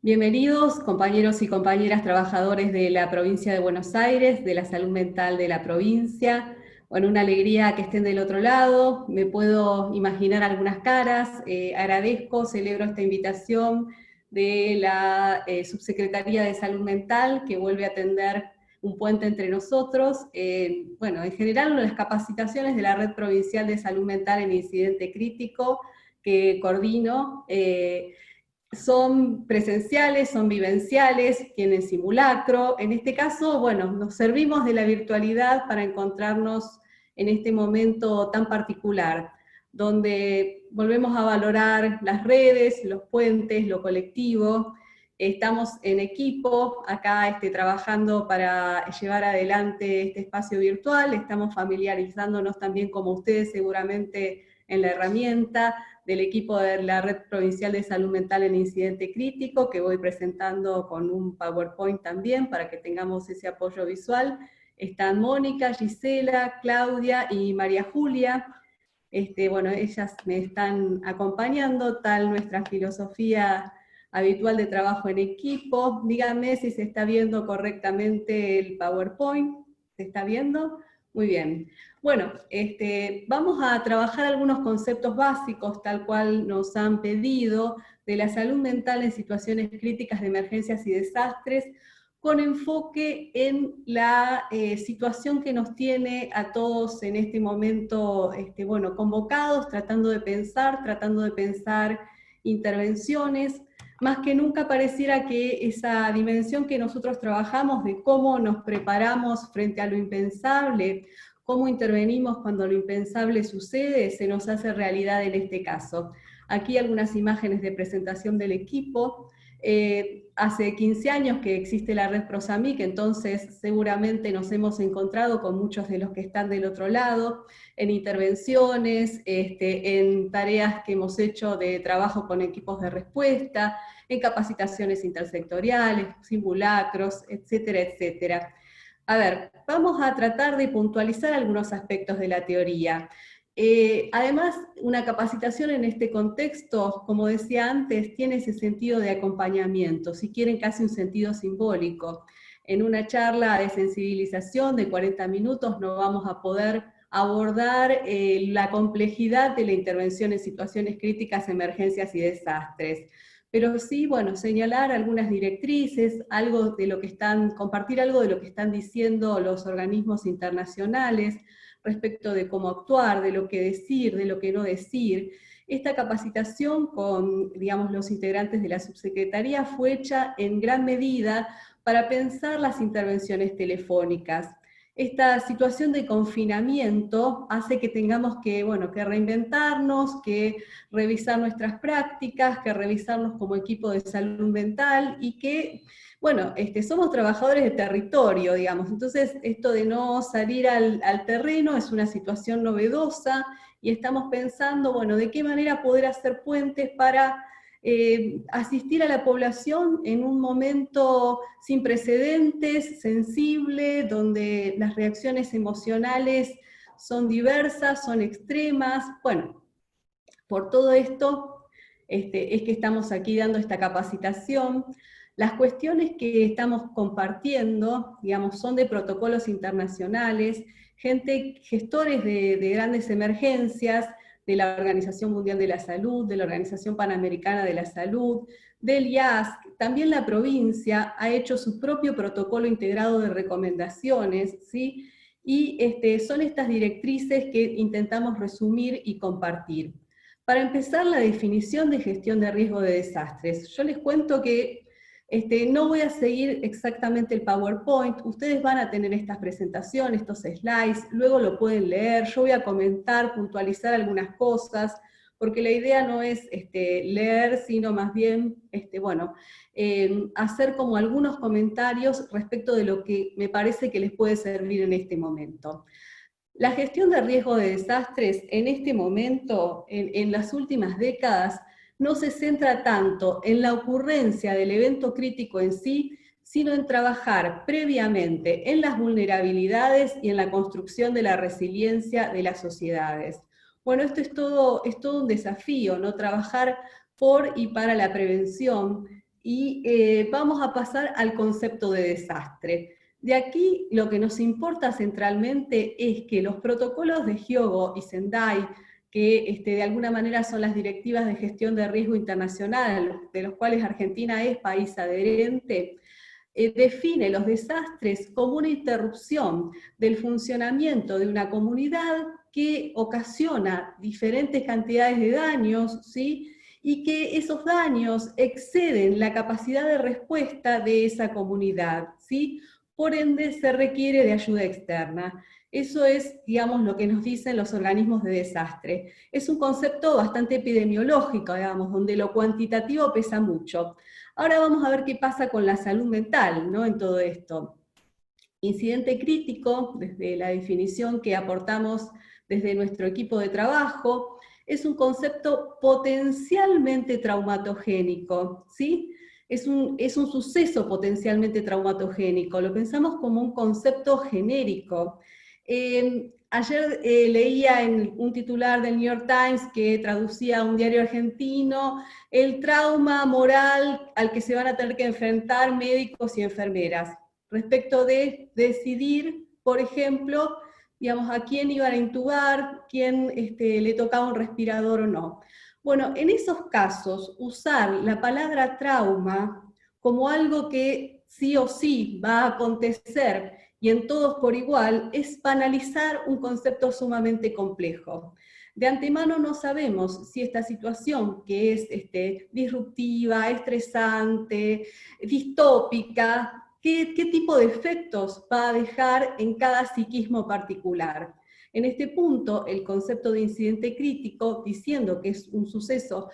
Bienvenidos, compañeros y compañeras trabajadores de la provincia de Buenos Aires, de la salud mental de la provincia. Bueno, una alegría que estén del otro lado. Me puedo imaginar algunas caras. Agradezco, celebro esta invitación de la Subsecretaría de Salud Mental, que vuelve a atender un puente entre nosotros. Bueno, en general, las capacitaciones de la Red Provincial de Salud Mental en Incidente Crítico, que coordino, son presenciales, son vivenciales, tienen simulacro. En este caso, bueno, nos servimos de la virtualidad para encontrarnos en este momento tan particular, donde volvemos a valorar las redes, los puentes, lo colectivo. Estamos en equipo, acá trabajando para llevar adelante este espacio virtual, estamos familiarizándonos también como ustedes seguramente en la herramienta, del equipo de la Red Provincial de Salud Mental en Incidente Crítico, que voy presentando con un PowerPoint también para que tengamos ese apoyo visual. Están Mónica, Gisela, Claudia y María Julia. Bueno, ellas me están acompañando, tal nuestra filosofía habitual de trabajo en equipo. Díganme si se está viendo correctamente el PowerPoint. ¿Se está viendo? Muy bien. Bueno, vamos a trabajar algunos conceptos básicos, tal cual nos han pedido, de la salud mental en situaciones críticas de emergencias y desastres, con enfoque en la situación que nos tiene a todos en este momento, bueno, convocados, tratando de pensar intervenciones. Más que nunca pareciera que esa dimensión que nosotros trabajamos de cómo nos preparamos frente a lo impensable, cómo intervenimos cuando lo impensable sucede, se nos hace realidad en este caso. Aquí algunas imágenes de presentación del equipo. Hace 15 años que existe la red Prosamic, entonces seguramente nos hemos encontrado con muchos de los que están del otro lado, en intervenciones, en tareas que hemos hecho de trabajo con equipos de respuesta, en capacitaciones intersectoriales, simulacros, etcétera, etcétera. A ver, vamos a tratar de puntualizar algunos aspectos de la teoría. Además, una capacitación en este contexto, como decía antes, tiene ese sentido de acompañamiento, si quieren casi un sentido simbólico. En una charla de sensibilización de 40 minutos no vamos a poder abordar la complejidad de la intervención en situaciones críticas, emergencias y desastres. Pero sí, bueno, señalar algunas directrices, algo de lo que compartir algo de lo que están diciendo los organismos internacionales, respecto de cómo actuar, de lo que decir, de lo que no decir. Esta capacitación con, digamos, los integrantes de la subsecretaría fue hecha en gran medida para pensar las intervenciones telefónicas. Esta situación de confinamiento hace que tengamos que, bueno, que reinventarnos, que revisar nuestras prácticas, que revisarnos como equipo de salud mental y que bueno, somos trabajadores de territorio, digamos, entonces esto de no salir al terreno es una situación novedosa y estamos pensando, bueno, de qué manera poder hacer puentes para asistir a la población en un momento sin precedentes, sensible, donde las reacciones emocionales son diversas, son extremas. Bueno, por todo esto es que estamos aquí dando esta capacitación. Las cuestiones que estamos compartiendo, digamos, son de protocolos internacionales, gestores de grandes emergencias, de la Organización Mundial de la Salud, de la Organización Panamericana de la Salud, del IASC, también la provincia ha hecho su propio protocolo integrado de recomendaciones, ¿sí? Y son estas directrices que intentamos resumir y compartir. Para empezar, la definición de gestión de riesgo de desastres. Yo les cuento que no voy a seguir exactamente el PowerPoint, ustedes van a tener estas presentaciones, estos slides, luego lo pueden leer, yo voy a comentar, puntualizar algunas cosas, porque la idea no es leer, sino más bien, bueno, hacer como algunos comentarios respecto de lo que me parece que les puede servir en este momento. La gestión de riesgo de desastres en este momento, en las últimas décadas, no se centra tanto en la ocurrencia del evento crítico en sí, sino en trabajar previamente en las vulnerabilidades y en la construcción de la resiliencia de las sociedades. Bueno, esto es todo un desafío, ¿no? Trabajar por y para la prevención, y vamos a pasar al concepto de desastre. De aquí lo que nos importa centralmente es que los protocolos de Hyogo y Sendai, que de alguna manera son las directivas de gestión de riesgo internacional, de los cuales Argentina es país adherente, define los desastres como una interrupción del funcionamiento de una comunidad que ocasiona diferentes cantidades de daños, ¿sí? Y que esos daños exceden la capacidad de respuesta de esa comunidad, ¿sí? Por ende, se requiere de ayuda externa. Eso es, digamos, lo que nos dicen los organismos de desastre. Es un concepto bastante epidemiológico, digamos, donde lo cuantitativo pesa mucho. Ahora vamos a ver qué pasa con la salud mental, ¿no? En todo esto. Incidente crítico, desde la definición que aportamos desde nuestro equipo de trabajo, es un concepto potencialmente traumatogénico, ¿sí? Es un suceso potencialmente traumatogénico, lo pensamos como un concepto genérico. Ayer leía en un titular del New York Times que traducía a un diario argentino el trauma moral al que se van a tener que enfrentar médicos y enfermeras respecto de decidir, por ejemplo, digamos, a quién iban a intubar, quién le tocaba un respirador o no. Bueno, en esos casos, usar la palabra trauma como algo que sí o sí va a acontecer y en todos por igual, es banalizar un concepto sumamente complejo. De antemano no sabemos si esta situación, que es disruptiva, estresante, distópica, qué tipo de efectos va a dejar en cada psiquismo particular. En este punto, el concepto de incidente crítico, diciendo que es un suceso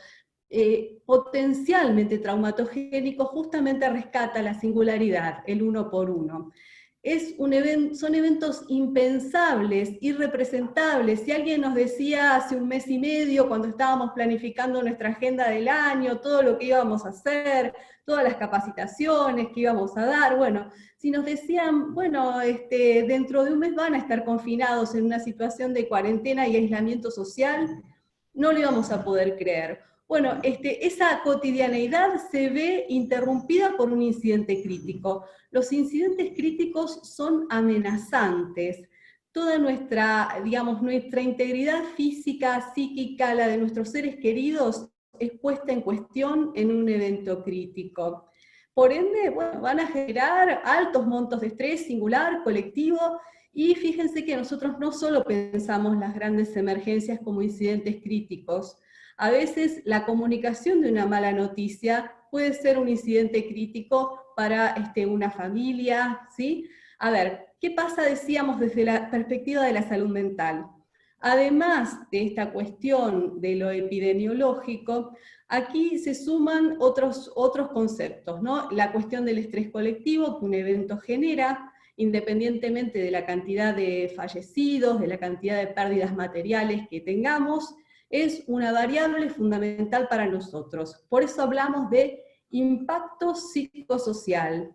potencialmente traumatogénico, justamente rescata la singularidad, el uno por uno. Son eventos impensables, irrepresentables. Si alguien nos decía hace un mes y medio, cuando estábamos planificando nuestra agenda del año, todo lo que íbamos a hacer, todas las capacitaciones que íbamos a dar, bueno, si nos decían, bueno, dentro de un mes van a estar confinados en una situación de cuarentena y aislamiento social, no lo íbamos a poder creer. Bueno, esa cotidianeidad se ve interrumpida por un incidente crítico. Los incidentes críticos son amenazantes. Toda nuestra, digamos, nuestra integridad física, psíquica, la de nuestros seres queridos, es puesta en cuestión en un evento crítico. Por ende, bueno, van a generar altos montos de estrés singular, colectivo, y fíjense que nosotros no solo pensamos las grandes emergencias como incidentes críticos. A veces la comunicación de una mala noticia puede ser un incidente crítico para una familia, ¿sí? A ver, ¿qué pasa, decíamos, desde la perspectiva de la salud mental? Además de esta cuestión de lo epidemiológico, aquí se suman otros conceptos, ¿no? La cuestión del estrés colectivo que un evento genera, independientemente de la cantidad de fallecidos, de la cantidad de pérdidas materiales que tengamos, es una variable fundamental para nosotros. Por eso hablamos de impacto psicosocial.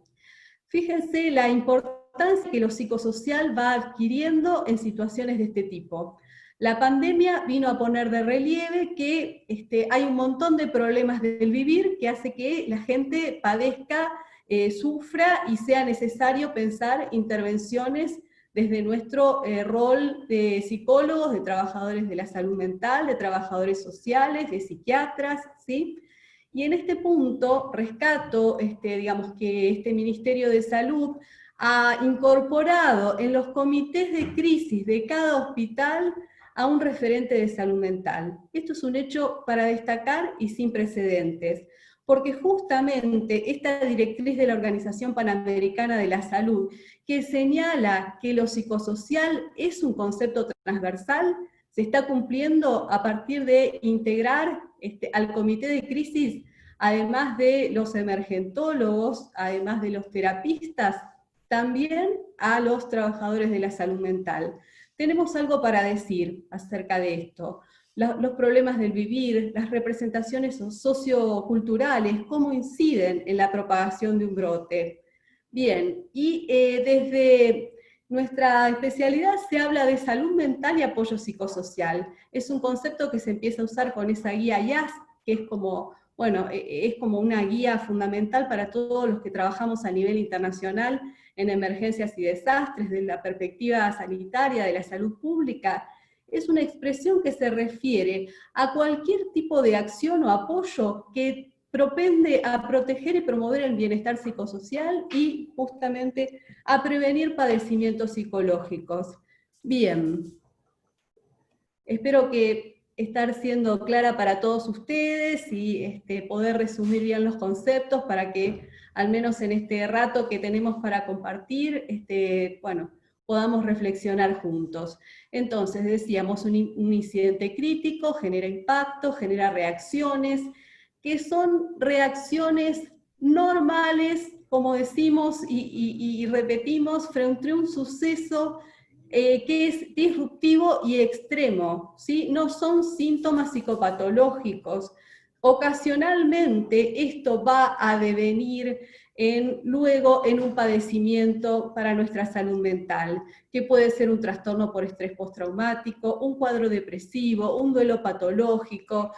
Fíjense la importancia que lo psicosocial va adquiriendo en situaciones de este tipo. La pandemia vino a poner de relieve que hay un montón de problemas del vivir que hace que la gente padezca, sufra y sea necesario pensar intervenciones desde nuestro rol de psicólogos, de trabajadores de la salud mental, de trabajadores sociales, de psiquiatras, ¿sí? Y en este punto rescato, digamos, que este Ministerio de Salud ha incorporado en los comités de crisis de cada hospital a un referente de salud mental. Esto es un hecho para destacar y sin precedentes, porque justamente esta directriz de la Organización Panamericana de la Salud, que señala que lo psicosocial es un concepto transversal, se está cumpliendo a partir de integrar al comité de crisis, además de los emergentólogos, además de los terapistas, también a los trabajadores de la salud mental. Tenemos algo para decir acerca de esto. Los problemas del vivir, las representaciones socioculturales, cómo inciden en la propagación de un brote. Bien, y desde nuestra especialidad se habla de salud mental y apoyo psicosocial. Es un concepto que se empieza a usar con esa guía IAS, que es como, bueno, es como una guía fundamental para todos los que trabajamos a nivel internacional en emergencias y desastres, desde la perspectiva sanitaria, de la salud pública. Es una expresión que se refiere a cualquier tipo de acción o apoyo que propende a proteger y promover el bienestar psicosocial y justamente a prevenir padecimientos psicológicos. Bien, espero que estar siendo clara para todos ustedes y poder resumir bien los conceptos para que al menos en este rato que tenemos para compartir, bueno, podamos reflexionar juntos. Entonces, decíamos, un incidente crítico genera impacto, genera reacciones, que son reacciones normales, como decimos y repetimos, frente a un suceso que es disruptivo y extremo, ¿sí? No son síntomas psicopatológicos. Ocasionalmente esto va a devenir luego en un padecimiento para nuestra salud mental, que puede ser un trastorno por estrés postraumático, un cuadro depresivo, un duelo patológico,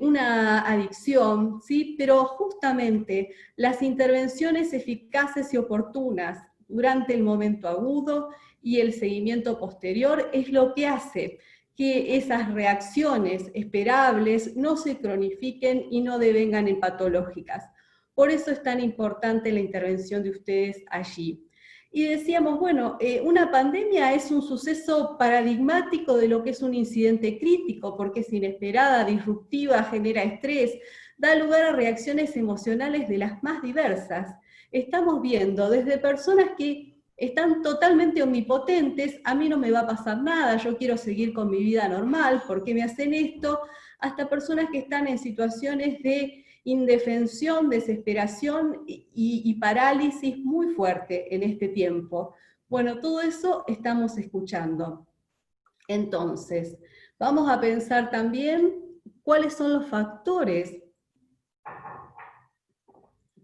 una adicción, ¿sí? Pero justamente las intervenciones eficaces y oportunas durante el momento agudo y el seguimiento posterior es lo que hace que esas reacciones esperables no se cronifiquen y no devengan en patológicas. Por eso es tan importante la intervención de ustedes allí. Y decíamos, bueno, una pandemia es un suceso paradigmático de lo que es un incidente crítico, porque es inesperada, disruptiva, genera estrés, da lugar a reacciones emocionales de las más diversas. Estamos viendo desde personas que están totalmente omnipotentes, a mí no me va a pasar nada, yo quiero seguir con mi vida normal, ¿por qué me hacen esto? Hasta personas que están en situaciones de indefensión, desesperación y parálisis muy fuerte en este tiempo. Bueno, todo eso estamos escuchando. Entonces, vamos a pensar también cuáles son los factores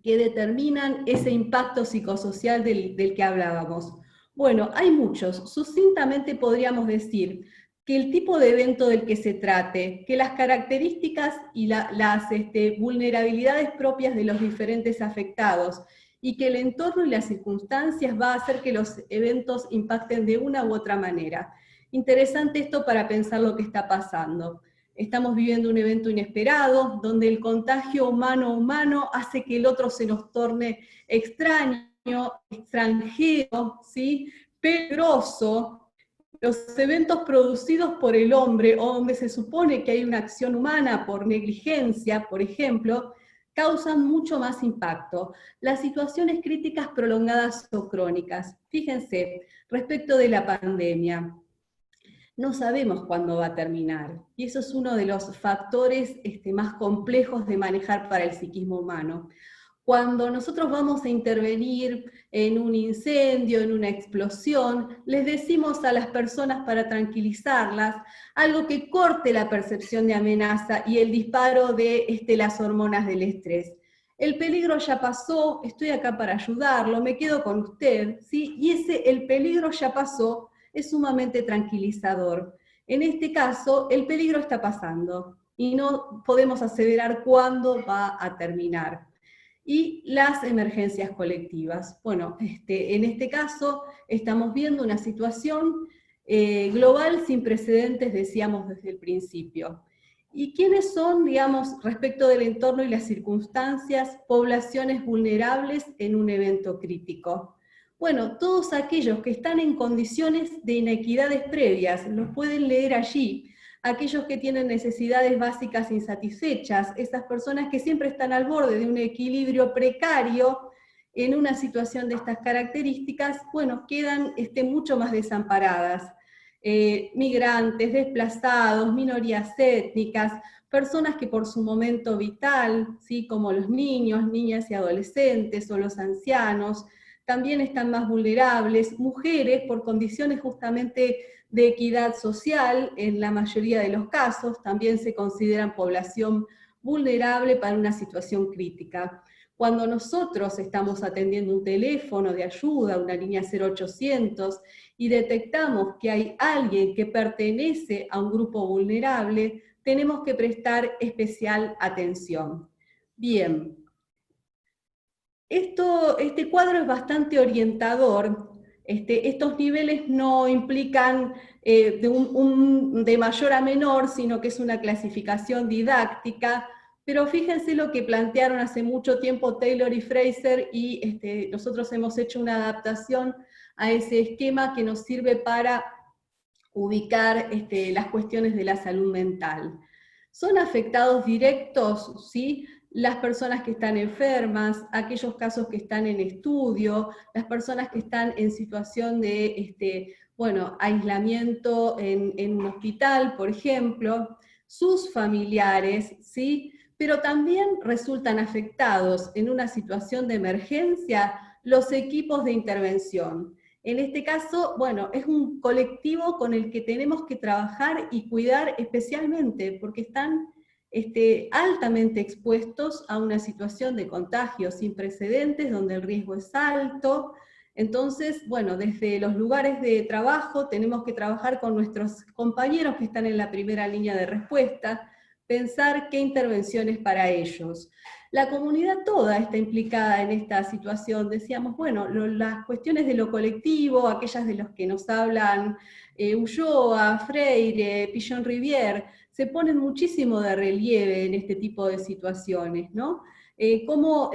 que determinan ese impacto psicosocial del que hablábamos. Bueno, hay muchos. Sucintamente podríamos decir que el tipo de evento del que se trate, que las características y las vulnerabilidades propias de los diferentes afectados, y que el entorno y las circunstancias va a hacer que los eventos impacten de una u otra manera. Interesante esto para pensar lo que está pasando. Estamos viviendo un evento inesperado, donde el contagio humano-humano hace que el otro se nos torne extraño, extranjero, ¿sí? Peligroso. Los eventos producidos por el hombre, o donde se supone que hay una acción humana por negligencia, por ejemplo, causan mucho más impacto. Las situaciones críticas prolongadas o crónicas. Fíjense, respecto de la pandemia, no sabemos cuándo va a terminar. Y eso es uno de los factores más complejos de manejar para el psiquismo humano. Cuando nosotros vamos a intervenir en un incendio, en una explosión, les decimos a las personas para tranquilizarlas algo que corte la percepción de amenaza y el disparo de las hormonas del estrés. El peligro ya pasó, estoy acá para ayudarlo, me quedo con usted, ¿sí? Y el peligro ya pasó, es sumamente tranquilizador. En este caso, el peligro está pasando y no podemos aseverar cuándo va a terminar. Y las emergencias colectivas. Bueno, en este caso estamos viendo una situación global sin precedentes, decíamos desde el principio. ¿Y quiénes son, digamos, respecto del entorno y las circunstancias, poblaciones vulnerables en un evento crítico? Bueno, todos aquellos que están en condiciones de inequidades previas, los pueden leer allí. Aquellos que tienen necesidades básicas insatisfechas, esas personas que siempre están al borde de un equilibrio precario en una situación de estas características, bueno, quedan mucho más desamparadas. Migrantes, desplazados, minorías étnicas, personas que por su momento vital, ¿sí? Como los niños, niñas y adolescentes o los ancianos, también están más vulnerables, mujeres por condiciones justamente de equidad social, en la mayoría de los casos, también se consideran población vulnerable para una situación crítica. Cuando nosotros estamos atendiendo un teléfono de ayuda, una línea 0800, y detectamos que hay alguien que pertenece a un grupo vulnerable, tenemos que prestar especial atención. Bien, este cuadro es bastante orientador. Estos niveles no implican de mayor a menor, sino que es una clasificación didáctica, pero fíjense lo que plantearon hace mucho tiempo Taylor y Fraser, y nosotros hemos hecho una adaptación a ese esquema que nos sirve para ubicar las cuestiones de la salud mental. Son afectados directos, ¿sí? Las personas que están enfermas, aquellos casos que están en estudio, las personas que están en situación de aislamiento en un hospital, por ejemplo, sus familiares, ¿sí? Pero también resultan afectados en una situación de emergencia los equipos de intervención. En este caso, bueno, es un colectivo con el que tenemos que trabajar y cuidar especialmente, porque están altamente expuestos a una situación de contagio sin precedentes, donde el riesgo es alto. Entonces, bueno, desde los lugares de trabajo tenemos que trabajar con nuestros compañeros que están en la primera línea de respuesta, pensar qué intervenciones para ellos. La comunidad toda está implicada en esta situación. Decíamos, bueno, las cuestiones de lo colectivo, aquellas de los que nos hablan Ulloa, Freire, Pillon-Rivière, se ponen muchísimo de relieve en este tipo de situaciones, ¿no? Cómo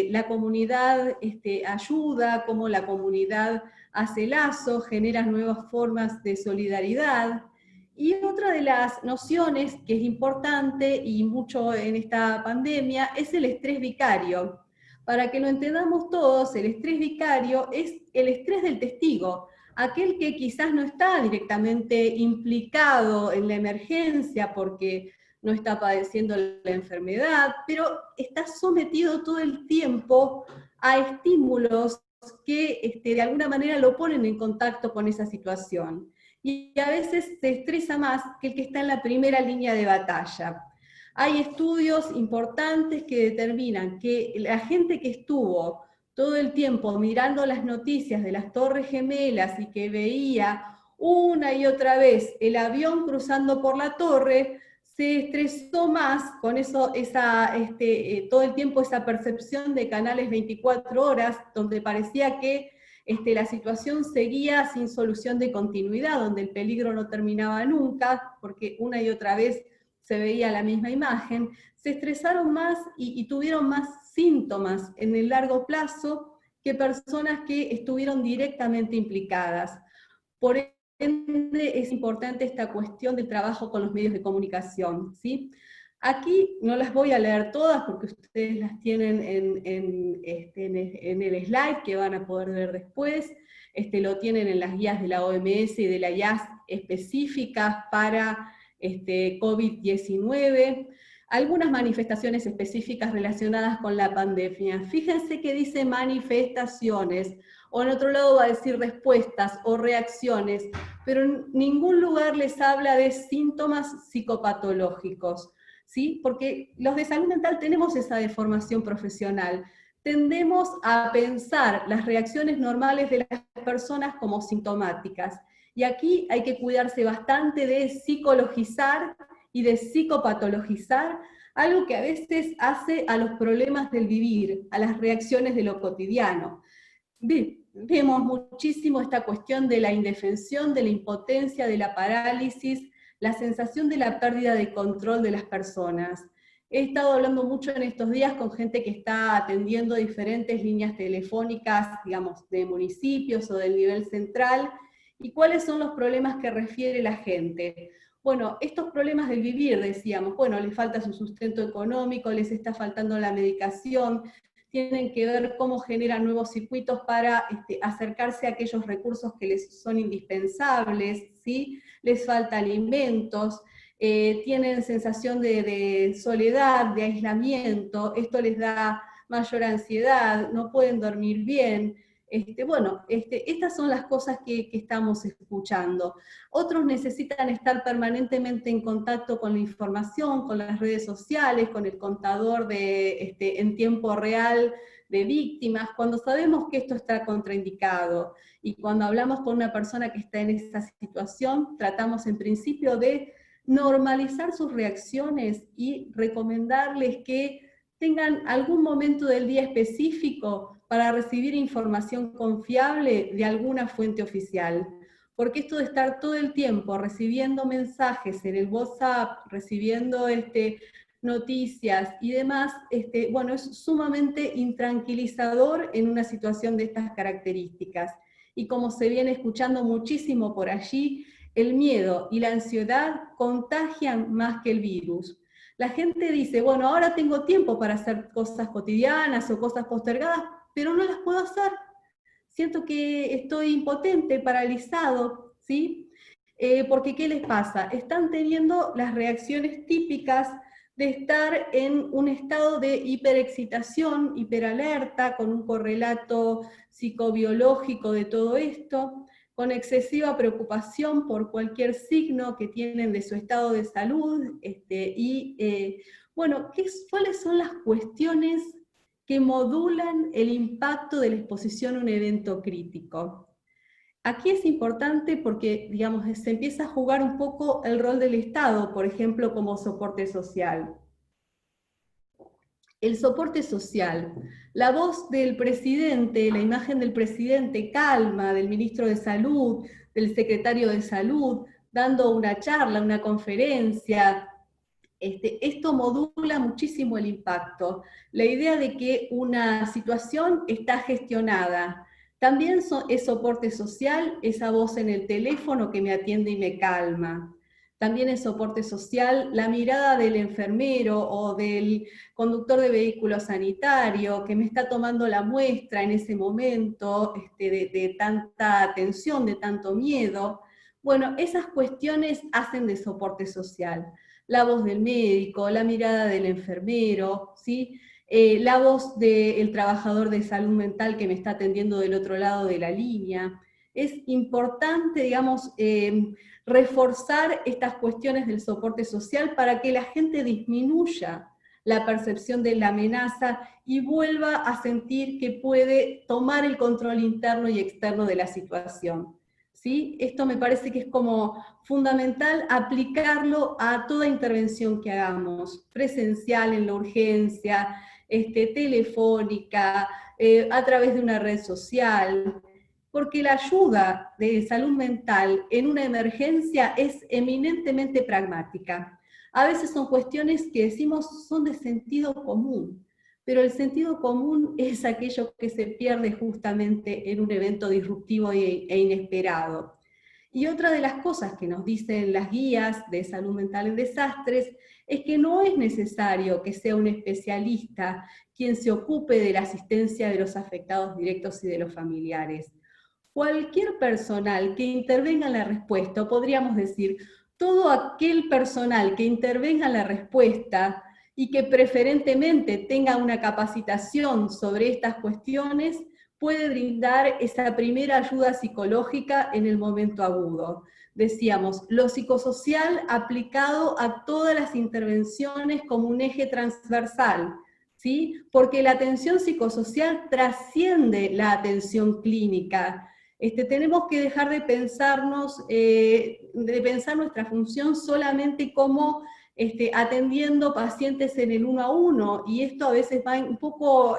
la comunidad ayuda, cómo la comunidad hace lazo, genera nuevas formas de solidaridad. Y otra de las nociones que es importante y mucho en esta pandemia es el estrés vicario. Para que lo entendamos todos, el estrés vicario es el estrés del testigo, aquel que quizás no está directamente implicado en la emergencia porque no está padeciendo la enfermedad, pero está sometido todo el tiempo a estímulos que de alguna manera lo ponen en contacto con esa situación. Y a veces se estresa más que el que está en la primera línea de batalla. Hay estudios importantes que determinan que la gente que estuvo todo el tiempo mirando las noticias de las Torres Gemelas y que veía una y otra vez el avión cruzando por la torre, se estresó más con eso, todo el tiempo esa percepción de canales 24 horas, donde parecía que la situación seguía sin solución de continuidad, donde el peligro no terminaba nunca, porque una y otra vez se veía la misma imagen, se estresaron más y tuvieron más síntomas en el largo plazo que personas que estuvieron directamente implicadas. Por ende, es importante esta cuestión del trabajo con los medios de comunicación, ¿sí? Aquí no las voy a leer todas porque ustedes las tienen en el slide que van a poder ver después, lo tienen en las guías de la OMS y de la IAS específicas para COVID-19, algunas manifestaciones específicas relacionadas con la pandemia. Fíjense que dice manifestaciones, o en otro lado va a decir respuestas o reacciones, pero en ningún lugar les habla de síntomas psicopatológicos, ¿sí? Porque los de salud mental tenemos esa deformación profesional. Tendemos a pensar las reacciones normales de las personas como sintomáticas. Y aquí hay que cuidarse bastante de psicologizar y de psicopatologizar algo que a veces hace a los problemas del vivir, a las reacciones de lo cotidiano. Vemos muchísimo esta cuestión de la indefensión, de la impotencia, de la parálisis, la sensación de la pérdida de control de las personas. He estado hablando mucho en estos días con gente que está atendiendo diferentes líneas telefónicas, digamos, de municipios o del nivel central, y cuáles son los problemas que refiere la gente. Bueno, estos problemas del vivir, decíamos, bueno, les falta su sustento económico, les está faltando la medicación, tienen que ver cómo generan nuevos circuitos para acercarse a aquellos recursos que les son indispensables, ¿sí? Les falta alimentos, tienen sensación de soledad, de aislamiento, esto les da mayor ansiedad, no pueden dormir bien. Estas son las cosas que estamos escuchando. Otros necesitan estar permanentemente en contacto con la información, con las redes sociales, con el contador en tiempo real de víctimas, cuando sabemos que esto está contraindicado. Y cuando hablamos con una persona que está en esa situación, tratamos en principio de normalizar sus reacciones y recomendarles que tengan algún momento del día específico para recibir información confiable de alguna fuente oficial. Porque esto de estar todo el tiempo recibiendo mensajes en el WhatsApp, recibiendo noticias y demás, bueno, es sumamente intranquilizador en una situación de estas características. Y como se viene escuchando muchísimo por allí, el miedo y la ansiedad contagian más que el virus. La gente dice, bueno, ahora tengo tiempo para hacer cosas cotidianas o cosas postergadas, pero no las puedo hacer. Siento que estoy impotente, paralizado, ¿sí? Porque ¿qué les pasa? Están teniendo las reacciones típicas de estar en un estado de hiperexcitación, hiperalerta, con un correlato psicobiológico de todo esto, con excesiva preocupación por cualquier signo que tienen de su estado de salud, bueno, ¿cuáles son las cuestiones que modulan el impacto de la exposición a un evento crítico? Aquí es importante porque, digamos, se empieza a jugar un poco el rol del Estado, por ejemplo, como soporte social. El soporte social, la voz del presidente, la imagen del presidente calma, del ministro de Salud, del secretario de Salud, dando una charla, una conferencia, esto modula muchísimo el impacto. La idea de que una situación está gestionada. También es soporte social esa voz en el teléfono que me atiende y me calma. También es soporte social la mirada del enfermero o del conductor de vehículo sanitario que me está tomando la muestra en ese momento de tanta tensión, de tanto miedo. Bueno, esas cuestiones hacen de soporte social. La voz del médico, la mirada del enfermero, ¿sí? La voz del trabajador de salud mental que me está atendiendo del otro lado de la línea. Es importante, digamos, reforzar estas cuestiones del soporte social para que la gente disminuya la percepción de la amenaza y vuelva a sentir que puede tomar el control interno y externo de la situación. ¿Sí? Esto me parece que es como fundamental aplicarlo a toda intervención que hagamos, presencial en la urgencia, telefónica, a través de una red social, porque la ayuda de salud mental en una emergencia es eminentemente pragmática. A veces son cuestiones que decimos son de sentido común, pero el sentido común es aquello que se pierde justamente en un evento disruptivo e inesperado. Y otra de las cosas que nos dicen las guías de salud mental en desastres es que no es necesario que sea un especialista quien se ocupe de la asistencia de los afectados directos y de los familiares. Cualquier personal que intervenga en la respuesta, o podríamos decir, todo aquel personal que intervenga en la respuesta y que preferentemente tenga una capacitación sobre estas cuestiones, puede brindar esa primera ayuda psicológica en el momento agudo. Decíamos, lo psicosocial aplicado a todas las intervenciones como un eje transversal, ¿sí? Porque la atención psicosocial trasciende la atención clínica. Tenemos que dejar de de pensar nuestra función solamente como atendiendo pacientes en el 1 a 1, y esto a veces va un poco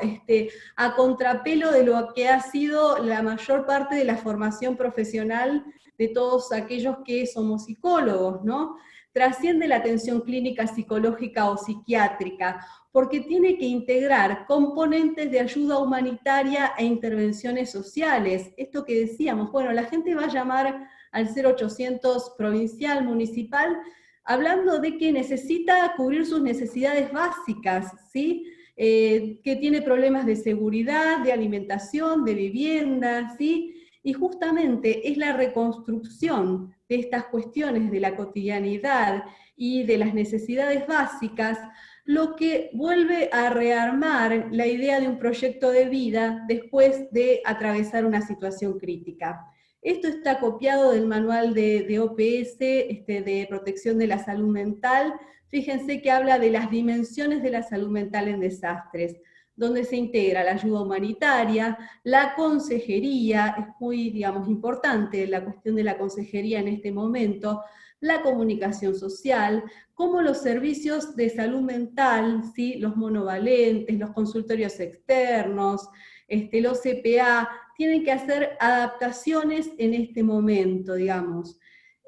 a contrapelo de lo que ha sido la mayor parte de la formación profesional de todos aquellos que somos psicólogos, ¿no? Trasciende la atención clínica, psicológica o psiquiátrica, porque tiene que integrar componentes de ayuda humanitaria e intervenciones sociales. Esto que decíamos, bueno, la gente va a llamar al 0800 provincial, municipal, hablando de que necesita cubrir sus necesidades básicas, ¿sí? Que tiene problemas de seguridad, de alimentación, de vivienda, ¿sí? Y justamente es la reconstrucción de estas cuestiones de la cotidianidad y de las necesidades básicas lo que vuelve a rearmar la idea de un proyecto de vida después de atravesar una situación crítica. Esto está copiado del manual de OPS, de protección de la salud mental. Fíjense que habla de las dimensiones de la salud mental en desastres, donde se integra la ayuda humanitaria, la consejería, es muy, digamos, importante la cuestión de la consejería en este momento, la comunicación social, cómo los servicios de salud mental, ¿sí? Los monovalentes, los consultorios externos, los CPA, tienen que hacer adaptaciones en este momento, digamos.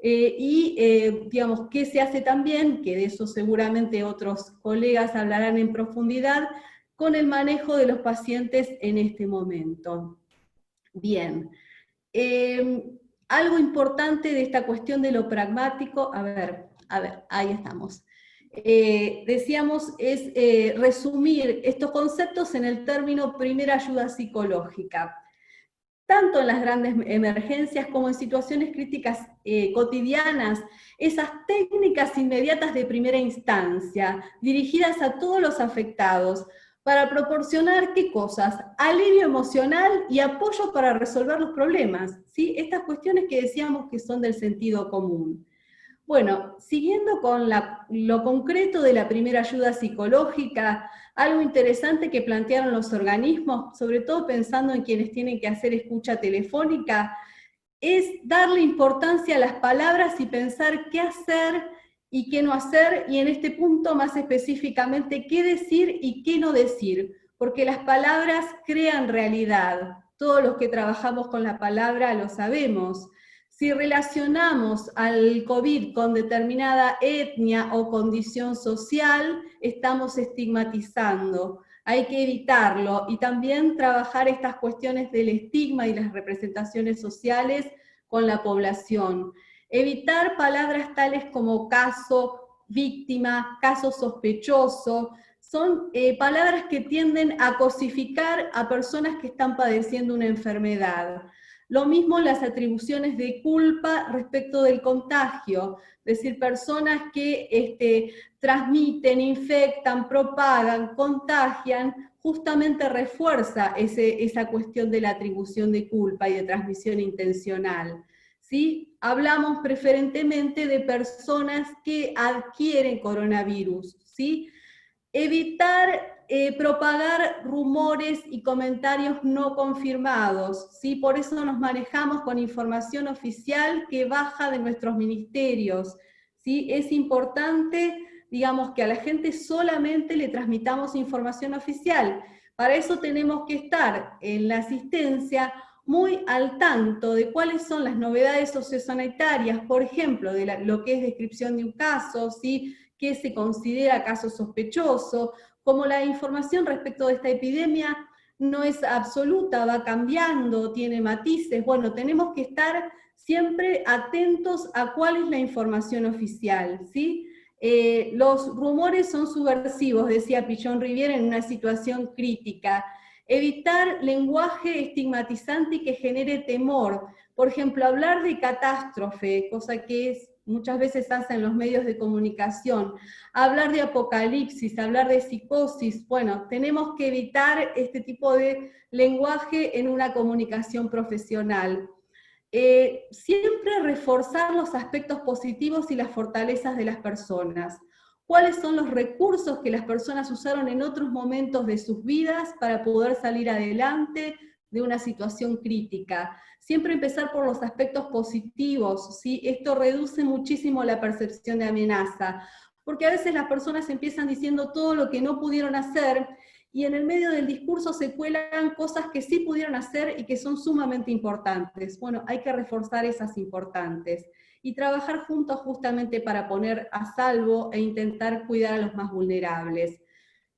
Digamos, ¿qué se hace también? Que de eso seguramente otros colegas hablarán en profundidad, con el manejo de los pacientes en este momento. Bien. Algo importante de esta cuestión de lo pragmático, a ver, ahí estamos. Decíamos, es resumir estos conceptos en el término primera ayuda psicológica. Tanto en las grandes emergencias como en situaciones críticas cotidianas, esas técnicas inmediatas de primera instancia, dirigidas a todos los afectados, para proporcionar, ¿qué cosas? Alivio emocional y apoyo para resolver los problemas, ¿sí? Estas cuestiones que decíamos que son del sentido común. Bueno, siguiendo con lo concreto de la primera ayuda psicológica, algo interesante que plantearon los organismos, sobre todo pensando en quienes tienen que hacer escucha telefónica, es darle importancia a las palabras y pensar qué hacer y qué no hacer, y en este punto más específicamente qué decir y qué no decir, porque las palabras crean realidad. Todos los que trabajamos con la palabra lo sabemos. Si relacionamos al COVID con determinada etnia o condición social, estamos estigmatizando. Hay que evitarlo y también trabajar estas cuestiones del estigma y las representaciones sociales con la población. Evitar palabras tales como caso, víctima, caso sospechoso, son palabras que tienden a cosificar a personas que están padeciendo una enfermedad. Lo mismo las atribuciones de culpa respecto del contagio, es decir, personas que transmiten, infectan, propagan, contagian, justamente refuerza esa cuestión de la atribución de culpa y de transmisión intencional. ¿Sí? Hablamos preferentemente de personas que adquieren coronavirus, ¿sí? Evitar propagar rumores y comentarios no confirmados, ¿sí? Por eso nos manejamos con información oficial que baja de nuestros ministerios, ¿sí? Es importante, digamos, que a la gente solamente le transmitamos información oficial. Para eso tenemos que estar en la asistencia muy al tanto de cuáles son las novedades sociosanitarias, por ejemplo, de lo que es descripción de un caso, ¿sí? Qué se considera caso sospechoso, como la información respecto de esta epidemia no es absoluta, va cambiando, tiene matices, bueno, tenemos que estar siempre atentos a cuál es la información oficial, ¿sí? Los rumores son subversivos, decía Pichon Rivière, en una situación crítica. Evitar lenguaje estigmatizante y que genere temor. Por ejemplo, hablar de catástrofe, cosa que muchas veces hace en los medios de comunicación, hablar de apocalipsis, hablar de psicosis, bueno, tenemos que evitar este tipo de lenguaje en una comunicación profesional. Siempre reforzar los aspectos positivos y las fortalezas de las personas. ¿Cuáles son los recursos que las personas usaron en otros momentos de sus vidas para poder salir adelante de una situación crítica? Siempre empezar por los aspectos positivos, ¿sí? Esto reduce muchísimo la percepción de amenaza, porque a veces las personas empiezan diciendo todo lo que no pudieron hacer, y en el medio del discurso se cuelan cosas que sí pudieron hacer y que son sumamente importantes. Bueno, hay que reforzar esas importantes y trabajar juntos justamente para poner a salvo e intentar cuidar a los más vulnerables.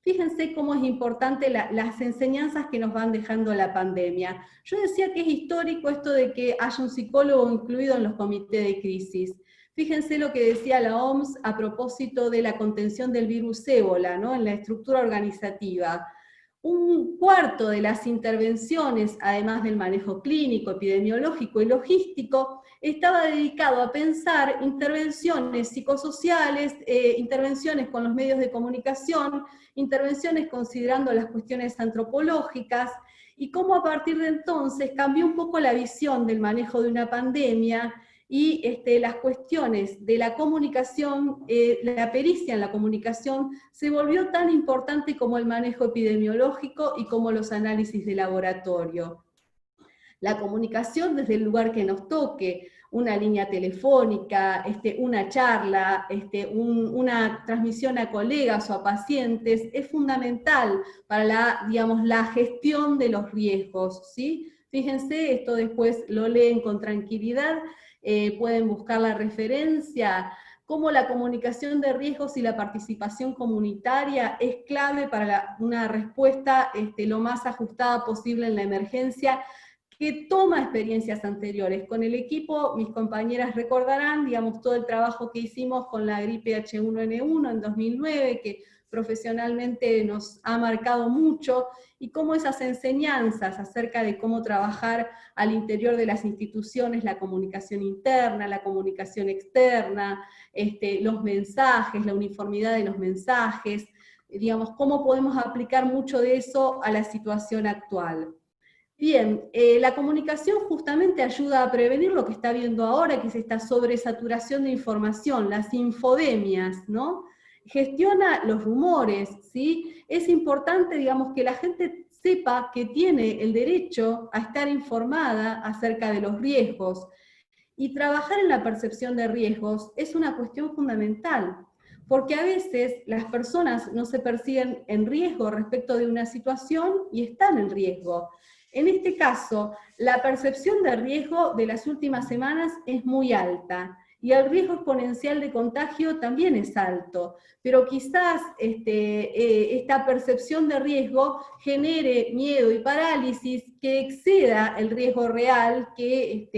Fíjense cómo es importante las enseñanzas que nos van dejando la pandemia. Yo decía que es histórico esto de que haya un psicólogo incluido en los comités de crisis. Fíjense lo que decía la OMS a propósito de la contención del virus ébola, ¿no? En la estructura organizativa. Un cuarto de las intervenciones, además del manejo clínico, epidemiológico y logístico, estaba dedicado a pensar intervenciones psicosociales, intervenciones con los medios de comunicación, intervenciones considerando las cuestiones antropológicas, y cómo a partir de entonces cambió un poco la visión del manejo de una pandemia, y las cuestiones de la comunicación, la pericia en la comunicación, se volvió tan importante como el manejo epidemiológico y como los análisis de laboratorio. La comunicación desde el lugar que nos toque. una línea telefónica, una charla, una transmisión a colegas o a pacientes, es fundamental para la gestión de los riesgos, ¿sí? Fíjense, esto después lo leen con tranquilidad, pueden buscar la referencia, cómo la comunicación de riesgos y la participación comunitaria es clave para una respuesta lo más ajustada posible en la emergencia, que toma experiencias anteriores. Con el equipo, mis compañeras recordarán, digamos, todo el trabajo que hicimos con la gripe H1N1 en 2009, que profesionalmente nos ha marcado mucho, y cómo esas enseñanzas acerca de cómo trabajar al interior de las instituciones, la comunicación interna, la comunicación externa, los mensajes, la uniformidad de los mensajes, digamos, cómo podemos aplicar mucho de eso a la situación actual. Bien, la comunicación justamente ayuda a prevenir lo que está viendo ahora, que es esta sobresaturación de información, las infodemias, ¿no? Gestiona los rumores, ¿sí? Es importante, digamos, que la gente sepa que tiene el derecho a estar informada acerca de los riesgos. Y trabajar en la percepción de riesgos es una cuestión fundamental, porque a veces las personas no se perciben en riesgo respecto de una situación y están en riesgo. En este caso, la percepción de riesgo de las últimas semanas es muy alta, y el riesgo exponencial de contagio también es alto, pero quizás esta percepción de riesgo genere miedo y parálisis que exceda el riesgo real que,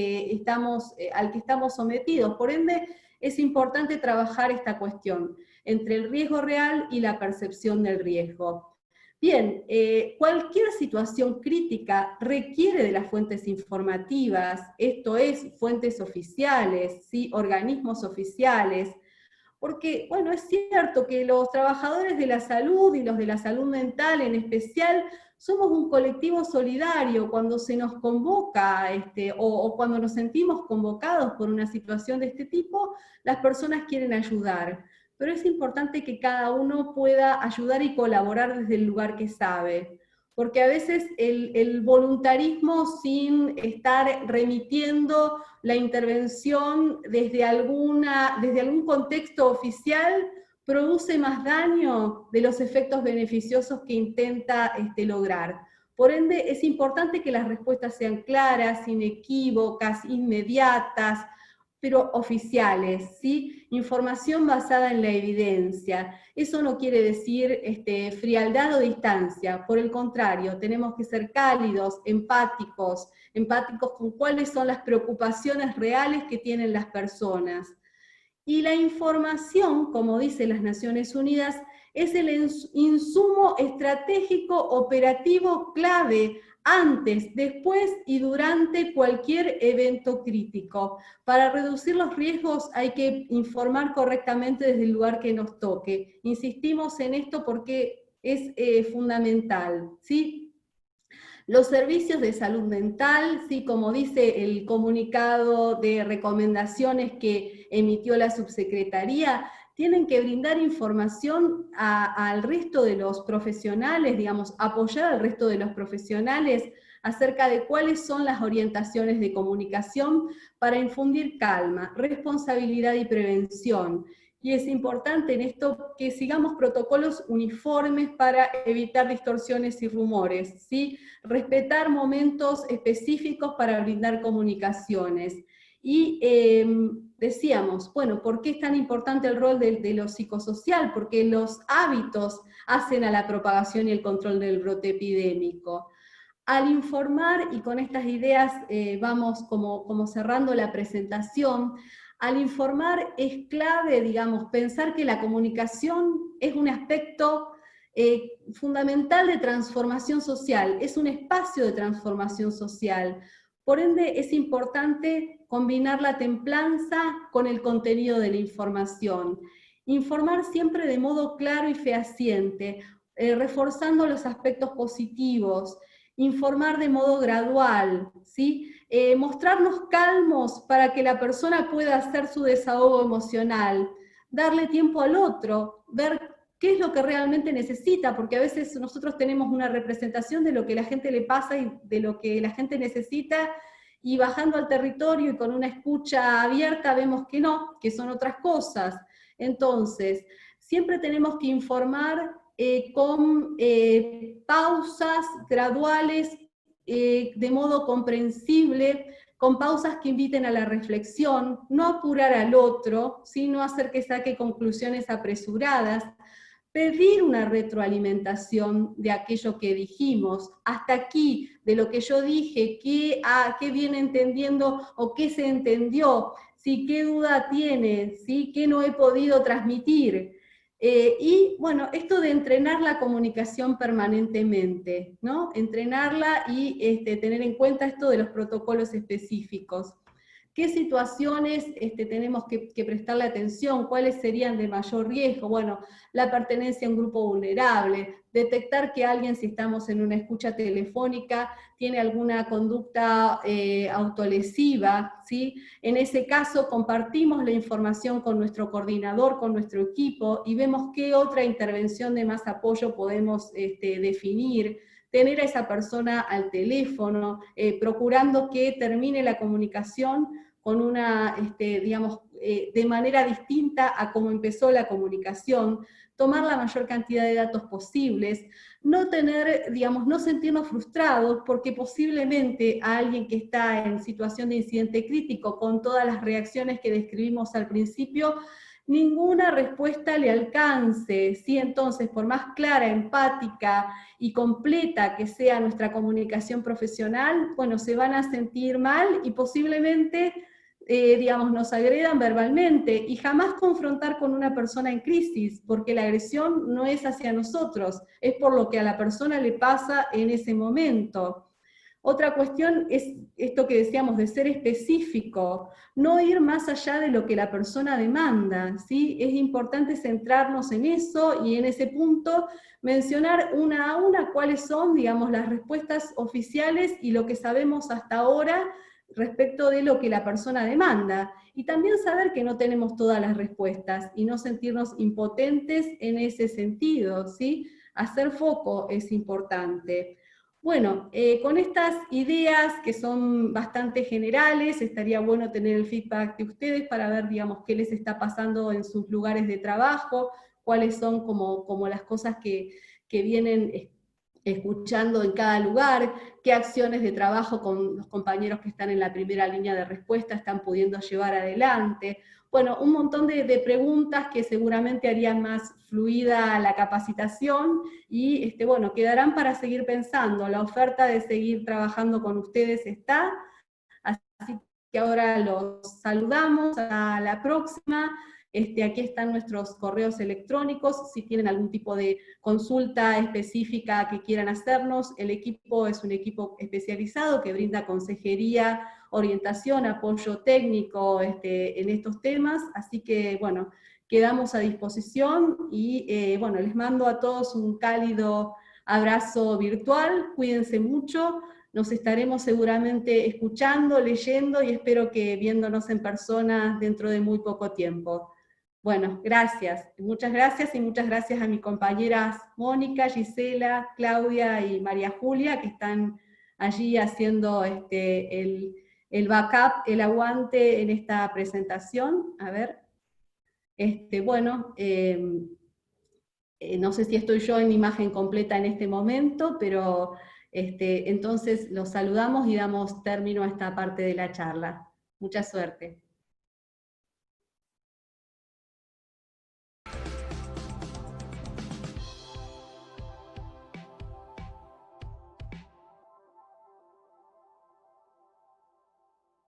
al que estamos sometidos. Por ende, es importante trabajar esta cuestión entre el riesgo real y la percepción del riesgo. Bien, cualquier situación crítica requiere de las fuentes informativas, esto es, fuentes oficiales, ¿sí? Organismos oficiales, porque, bueno, es cierto que los trabajadores de la salud y los de la salud mental en especial somos un colectivo solidario. Cuando se nos convoca o cuando nos sentimos convocados por una situación de este tipo, las personas quieren ayudar. Pero es importante que cada uno pueda ayudar y colaborar desde el lugar que sabe, porque a veces el voluntarismo sin estar remitiendo la intervención desde algún contexto oficial produce más daño de los efectos beneficiosos que intenta lograr. Por ende, es importante que las respuestas sean claras, inequívocas, inmediatas, pero oficiales, ¿sí? Información basada en la evidencia. Eso no quiere decir frialdad o distancia, por el contrario, tenemos que ser cálidos, empáticos con cuáles son las preocupaciones reales que tienen las personas. Y la información, como dicen las Naciones Unidas, es el insumo estratégico operativo clave antes, después y durante cualquier evento crítico. Para reducir los riesgos hay que informar correctamente desde el lugar que nos toque. Insistimos en esto porque es fundamental, ¿sí? Los servicios de salud mental, sí, como dice el comunicado de recomendaciones que emitió la subsecretaría, tienen que brindar información al resto de los profesionales, digamos, apoyar al resto de los profesionales acerca de cuáles son las orientaciones de comunicación para infundir calma, responsabilidad y prevención. Y es importante en esto que sigamos protocolos uniformes para evitar distorsiones y rumores, ¿sí? Respetar momentos específicos para brindar comunicaciones. Y decíamos, bueno, ¿por qué es tan importante el rol de lo psicosocial? Porque los hábitos hacen a la propagación y el control del brote epidémico. Al informar, y con estas ideas vamos como cerrando la presentación, al informar es clave, digamos, pensar que la comunicación es un aspecto fundamental de transformación social, es un espacio de transformación social. Por ende, es importante combinar la templanza con el contenido de la información. Informar siempre de modo claro y fehaciente, reforzando los aspectos positivos, informar de modo gradual, ¿sí? Mostrarnos calmos para que la persona pueda hacer su desahogo emocional, darle tiempo al otro, ver qué es lo que realmente necesita, porque a veces nosotros tenemos una representación de lo que a la gente le pasa y de lo que la gente necesita, y bajando al territorio y con una escucha abierta vemos que no, que son otras cosas. Entonces, siempre tenemos que informar con pausas graduales, de modo comprensible, con pausas que inviten a la reflexión, no apurar al otro, sino hacer que saque conclusiones apresuradas, pedir una retroalimentación de aquello que dijimos, hasta aquí, de lo que yo dije, qué viene entendiendo o qué se entendió, ¿sí? ¿Qué duda tiene? ¿Sí? ¿Qué no he podido transmitir? Y bueno, esto de entrenar la comunicación permanentemente, ¿no? Entrenarla y tener en cuenta esto de los protocolos específicos. ¿Qué situaciones tenemos que prestarle atención? ¿Cuáles serían de mayor riesgo? Bueno, la pertenencia a un grupo vulnerable, detectar que alguien, si estamos en una escucha telefónica, tiene alguna conducta autolesiva, ¿sí? En ese caso, compartimos la información con nuestro coordinador, con nuestro equipo, y vemos qué otra intervención de más apoyo podemos definir, tener a esa persona al teléfono, procurando que termine la comunicación con una, digamos, de manera distinta a cómo empezó la comunicación, tomar la mayor cantidad de datos posibles, no tener, digamos, no sentirnos frustrados porque posiblemente a alguien que está en situación de incidente crítico con todas las reacciones que describimos al principio, ninguna respuesta le alcance, ¿sí? Entonces, por más clara, empática y completa que sea nuestra comunicación profesional, bueno, se van a sentir mal y posiblemente digamos, nos agredan verbalmente, y jamás confrontar con una persona en crisis, porque la agresión no es hacia nosotros, es por lo que a la persona le pasa en ese momento. Otra cuestión es esto que decíamos de ser específico, no ir más allá de lo que la persona demanda, ¿sí? Es importante centrarnos en eso y en ese punto mencionar una a una cuáles son, digamos, las respuestas oficiales y lo que sabemos hasta ahora respecto de lo que la persona demanda. Y también saber que no tenemos todas las respuestas y no sentirnos impotentes en ese sentido, ¿sí? Hacer foco es importante. Bueno, con estas ideas que son bastante generales, estaría bueno tener el feedback de ustedes para ver, digamos, qué les está pasando en sus lugares de trabajo, cuáles son como las cosas que vienen escuchando en cada lugar, qué acciones de trabajo con los compañeros que están en la primera línea de respuesta están pudiendo llevar adelante. Bueno, un montón de preguntas que seguramente harían más fluida la capacitación y bueno, quedarán para seguir pensando. La oferta de seguir trabajando con ustedes está, así que ahora los saludamos, a la próxima. Aquí están nuestros correos electrónicos, si tienen algún tipo de consulta específica que quieran hacernos. El equipo es un equipo especializado que brinda consejería, orientación, apoyo técnico en estos temas, así que bueno, quedamos a disposición y bueno, les mando a todos un cálido abrazo virtual, cuídense mucho, nos estaremos seguramente escuchando, leyendo y espero que viéndonos en persona dentro de muy poco tiempo. Bueno, gracias, muchas gracias y muchas gracias a mis compañeras Mónica, Gisela, Claudia y María Julia que están allí haciendo el backup, el aguante en esta presentación. A ver, bueno, no sé si estoy yo en imagen completa en este momento, pero entonces los saludamos y damos término a esta parte de la charla. Mucha suerte.